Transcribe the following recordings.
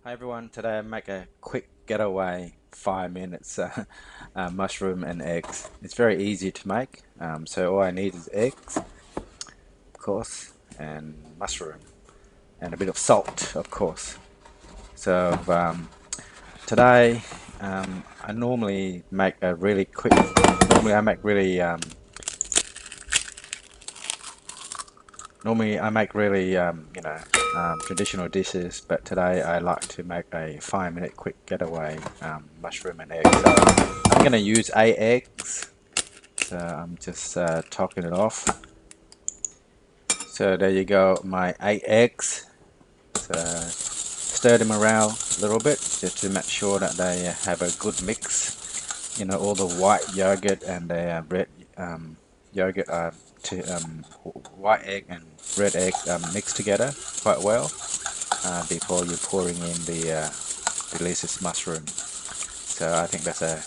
Hi everyone, today I make a quick getaway 5 minutes mushroom and eggs. It's very easy to make, so all I need is eggs, of course, and mushroom, and a bit of salt, of course. So today I normally make a really quick, normally I make really Normally, I make really, traditional dishes, but today I like to make a 5 minute quick getaway mushroom and egg. So I'm going to use 8 eggs. So I'm just topping it off. So there you go, my 8 eggs. So stir them around a little bit just to make sure that they have a good mix. All the white yogurt and the red yogurt to white egg and red egg mixed together quite well before you're pouring in the delicious mushroom. So I think that's a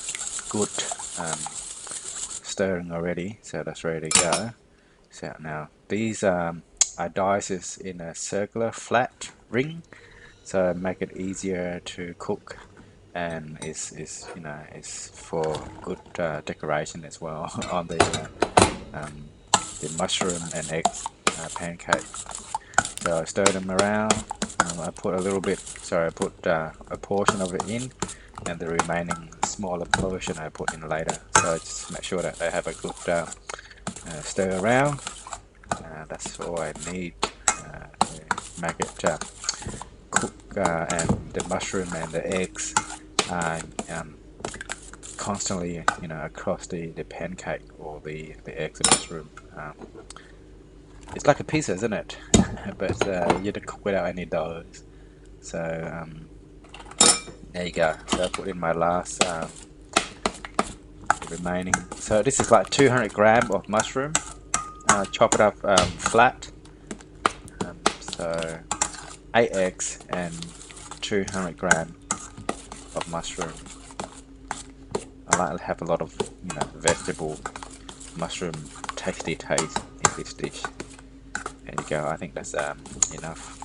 good stirring already. So that's ready to go. So now these I dice this in a circular flat ring, so make it easier to cook, and is for good decoration as well on the mushroom and egg pancake. So I stir them around. I put a little bit, sorry, I put a portion of it in, and the remaining smaller portion I put in later. So I just make sure that they have a good stir around. That's all I need to make it cook, and the mushroom and the eggs um, constantly, across the pancake or the eggs and mushroom. It's like a pizza, isn't it? But you don't cook without any doughs. So there you go. So I put in my last remaining. So this is like 200 gram of mushroom. Chop it up flat. So 8 eggs and 200 gram of mushroom. I like to have a lot of vegetable mushroom tasty taste in this dish. There you go. I think that's enough.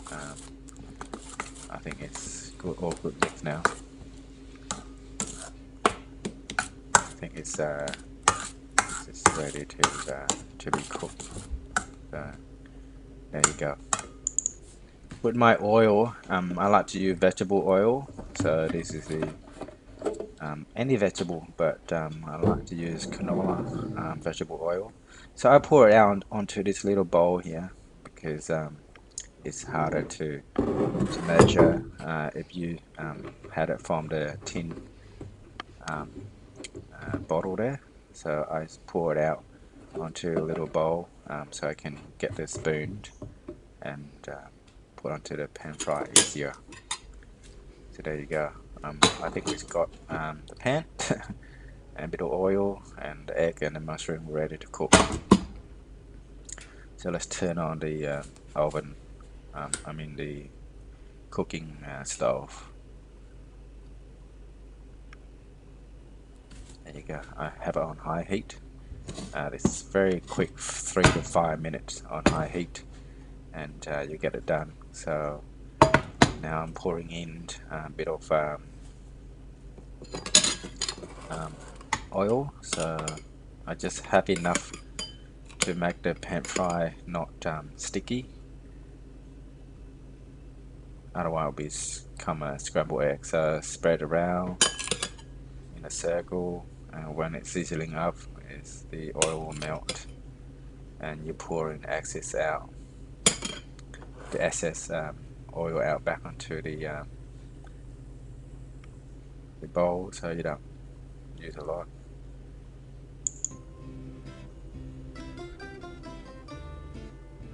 I think it's good, all good mix now. I think it's ready to be cooked. So there you go. With my oil, I like to use vegetable oil. So this is the any vegetable, but I like to use canola vegetable oil. So I pour it out onto this little bowl here because it's harder to measure if you had it from the tin um, bottle there. So I just pour it out onto a little bowl so I can get the spoon and put onto the pan fry easier. So there you go. I think we've got the pan and a bit of oil and the egg and the mushroom ready to cook. So let's turn on the oven, I mean the cooking stove. There you go. I have it on high heat. This is very quick, 3 to 5 minutes on high heat, and you get it done. So now I'm pouring in a bit of um, oil. So I just have enough to make the pan fry not sticky. Otherwise, it'll become a scrambled egg. So spread around in a circle, and when it's sizzling up, the oil will melt, and you pour in excess out, the excess oil out back onto the bowl, so you don't use a lot.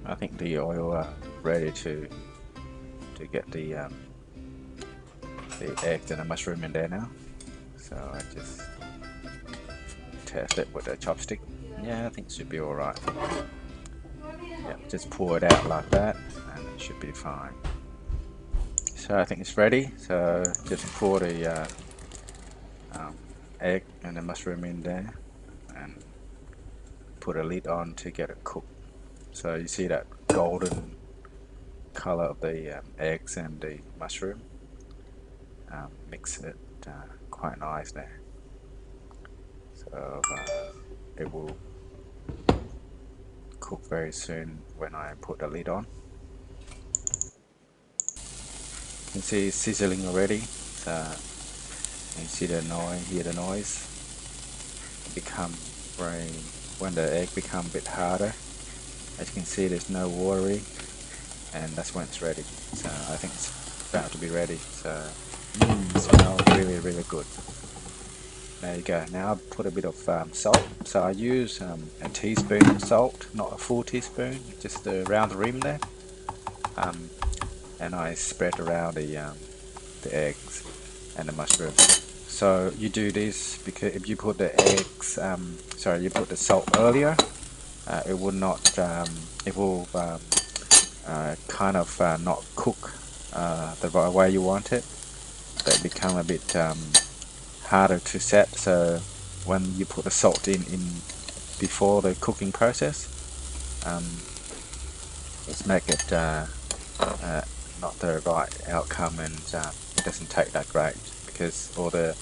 I think the oil ready to get the eggs and the mushroom in there now. So I just test it with a chopstick. Yeah, I think it should be alright. Yeah, just pour it out like that and it should be fine. So I think it's ready. So just pour the um, egg and the mushroom in there and put a lid on to get it cooked. So you see that golden color of the eggs and the mushroom. mix it quite nice there. So it will cook very soon when I put the lid on. You can see it's sizzling already. So you see the noise, hear the noise. Become very, when the egg become a bit harder. As you can see, there's no watery, and that's when it's ready. So I think it's about to be ready. So it smells really, really good. There you go. Now I'll put a bit of salt. So I use a teaspoon of salt, not a full teaspoon, just around the rim there. And I spread around the eggs and the mushrooms. So you do this because if you put the eggs, sorry, you put the salt earlier, it will not, it will kind of not cook the way you want it. They become a bit harder to set. So when you put the salt in before the cooking process, it's make it not the right outcome, and it doesn't taste that great because all the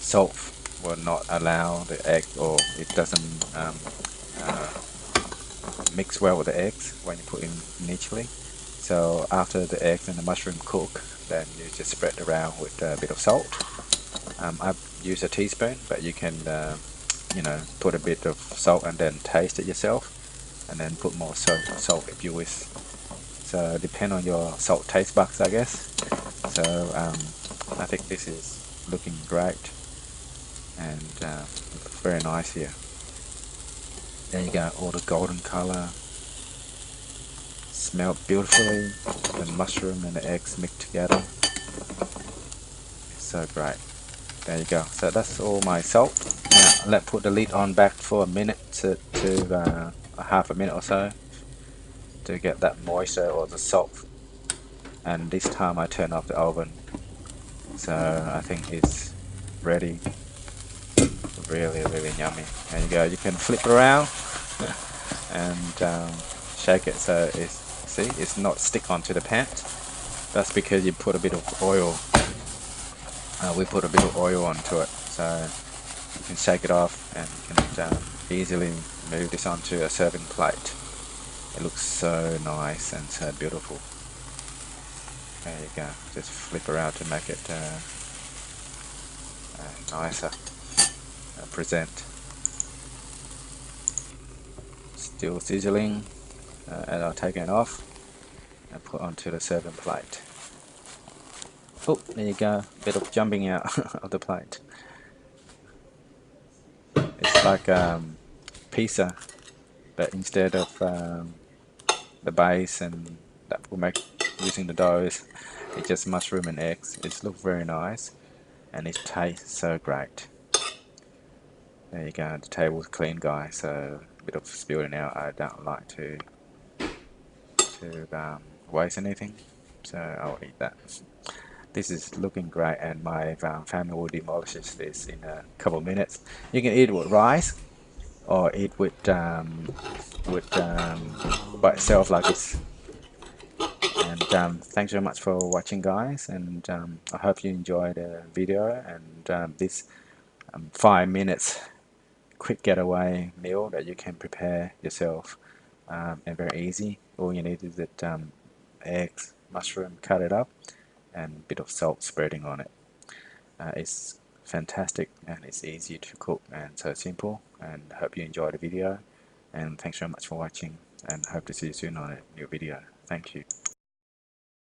salt will not allow the egg, or it doesn't mix well with the eggs when you put in initially. So after the eggs and the mushroom cook, then you just spread around with a bit of salt. I've used a teaspoon, but you can you know, put a bit of salt and then taste it yourself, and then put more salt if you wish. So depend on your salt taste buds, I guess. So I think this is looking great, and very nice here. There you go, all the golden color, smelled beautifully. The mushroom and the eggs mixed together. It's so great. There you go. So that's all my salt. Now let's put the lid on back for a minute to half a minute or so to get that moisture or the salt. And this time I turn off the oven. So I think it's ready. Really, really yummy. There you go. You can flip it around and shake it so it's, see, it's not stick onto the pan. That's because you put a bit of oil. We put a bit of oil onto it, so you can shake it off and you can easily move this onto a serving plate. It looks so nice and so beautiful. There you go. Just flip around to make it nicer present. Still sizzling, and I'll take it off and put onto the serving plate. Oh, there you go. Bit of jumping out of the plate. It's like pizza, but instead of the base and that will make using the dough, it's just mushroom and eggs. It looks very nice and it tastes so great. There you go. The table's clean, guys. So a bit of spilling out. I don't like to waste anything, so I'll eat that. This is looking great, and my family will demolish this in a couple of minutes. You can eat it with rice or eat by itself like this. And thanks very much for watching, guys, and I hope you enjoyed the video and this 5 minutes quick getaway meal that you can prepare yourself, and very easy. All you need is that eggs, mushroom, cut it up, and a bit of salt spreading on it. It's fantastic and it's easy to cook and so simple, and hope you enjoyed the video, and thanks very much for watching, and hope to see you soon on a new video. Thank you.